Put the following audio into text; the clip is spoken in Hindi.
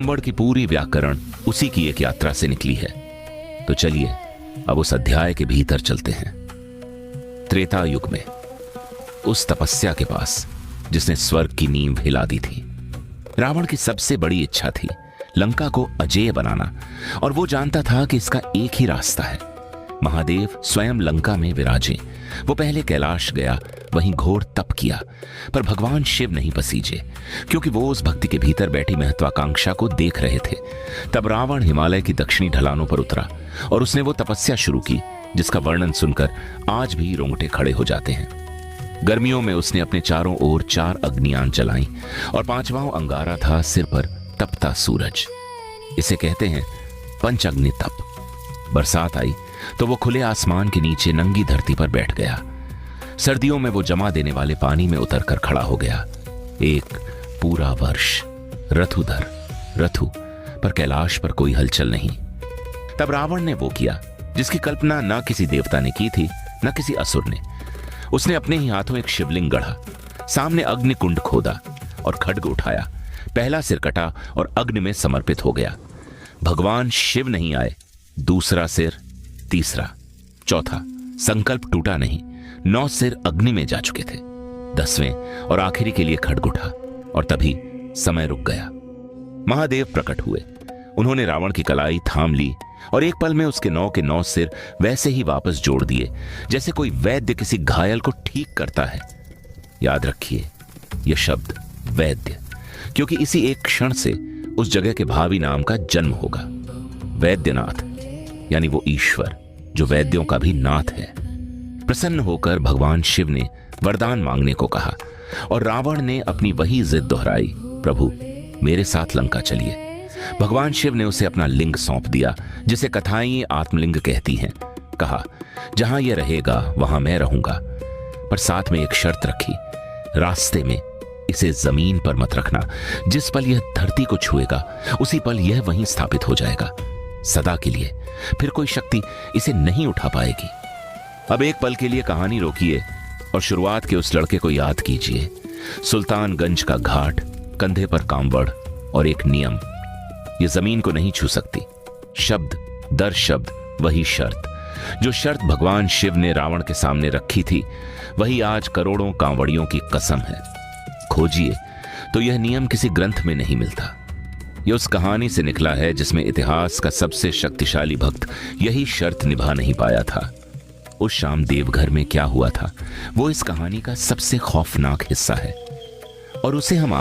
रावण की पूरी व्याकरण उसी की एक यात्रा से निकली है। तो चलिए अब उस अध्याय के भीतर चलते हैं, त्रेता युग में, उस तपस्या के पास जिसने स्वर्ग की नींव हिला दी थी। रावण की सबसे बड़ी इच्छा थी लंका को अजेय बनाना, और वो जानता था कि इसका एक ही रास्ता है, महादेव स्वयं लंका में विराजे। वो पहले कैलाश गया, वहीं घोर तप किया, पर भगवान शिव नहीं पसीजे, क्योंकि वो उस भक्ति के भीतर बैठी महत्वाकांक्षा को देख रहे थे। तब रावण हिमालय की दक्षिणी ढलानों पर उतरा और उसने वो तपस्या शुरू की जिसका वर्णन सुनकर आज भी रोंगटे खड़े हो जाते हैं। गर्मियों में उसने अपने चारों ओर 4 अग्नियां जलाई और 5वां अंगारा था सिर पर तपता सूरज। इसे कहते हैं पंचअग्नि तप। बरसात आई तो वो खुले आसमान के नीचे नंगी धरती पर बैठ गया। सर्दियों में वो जमा देने वाले पानी में उतरकर खड़ा हो गया। एक पूरा वर्ष रथुधर रथु, पर कैलाश पर कोई हलचल नहीं। तब रावण ने वो किया जिसकी कल्पना न किसी देवता ने की थी न किसी असुर ने। उसने अपने ही हाथों एक शिवलिंग गढ़ा, सामने अग्नि कुंड खोदा और खड्ग उठाया। पहला सिर कटा और अग्नि में समर्पित हो गया। भगवान शिव नहीं आए, दूसरा सिर, तीसरा, चौथा, संकल्प टूटा नहीं। 9 सिर अग्नि में जा चुके थे। 10वें और आखिरी के लिए खड्ग उठा और तभी समय रुक गया। महादेव प्रकट हुए। उन्होंने रावण की कलाई थाम ली और एक पल में उसके 9 के 9 सिर वैसे ही वापस जोड़ दिए जैसे कोई वैद्य किसी घायल को ठीक करता है। याद रखिए यह शब्द वैद्य, क्योंकि इसी एक क्षण से उस जगह के भावी नाम का जन्म होगा। वैद्यनाथ यानी वो ईश्वर जो वैद्यों का भी नाथ है। प्रसन्न होकर भगवान शिव ने वरदान मांगने को कहा और रावण ने अपनी वही जिद दोहराई, प्रभु मेरे साथ लंका चलिए। भगवान शिव ने उसे अपना लिंग सौंप दिया, जिसे कथाएं आत्मलिंग कहती हैं। कहा जहां यह रहेगा वहां मैं रहूंगा, पर साथ में एक शर्त रखी, रास्ते में इसे जमीन पर मत रखना। जिस पल यह धरती को छुएगा उसी पल यह वहीं स्थापित हो जाएगा सदा के लिए। फिर कोई शक्ति इसे नहीं उठा पाएगी। अब एक पल के लिए कहानी रोकिए और शुरुआत के उस लड़के को याद कीजिए। सुल्तानगंज का घाट, कंधे पर कांवड़ और एक नियम, ये जमीन को नहीं छू सकती। शब्द दर शब्द वही शर्त, जो शर्त भगवान शिव ने रावण के सामने रखी थी, वही आज करोड़ों कांवड़ियों की कसम है। खोजिए तो यह नियम किसी ग्रंथ में नहीं मिलता। यह उस कहानी से निकला है जिसमें इतिहास का सबसे शक्तिशाली भक्त यही शर्त निभा नहीं पाया था। उस शाम देवघर में क्या हुआ था वो इस कहानी का सबसे खौफनाक हिस्सा है, और उसे हम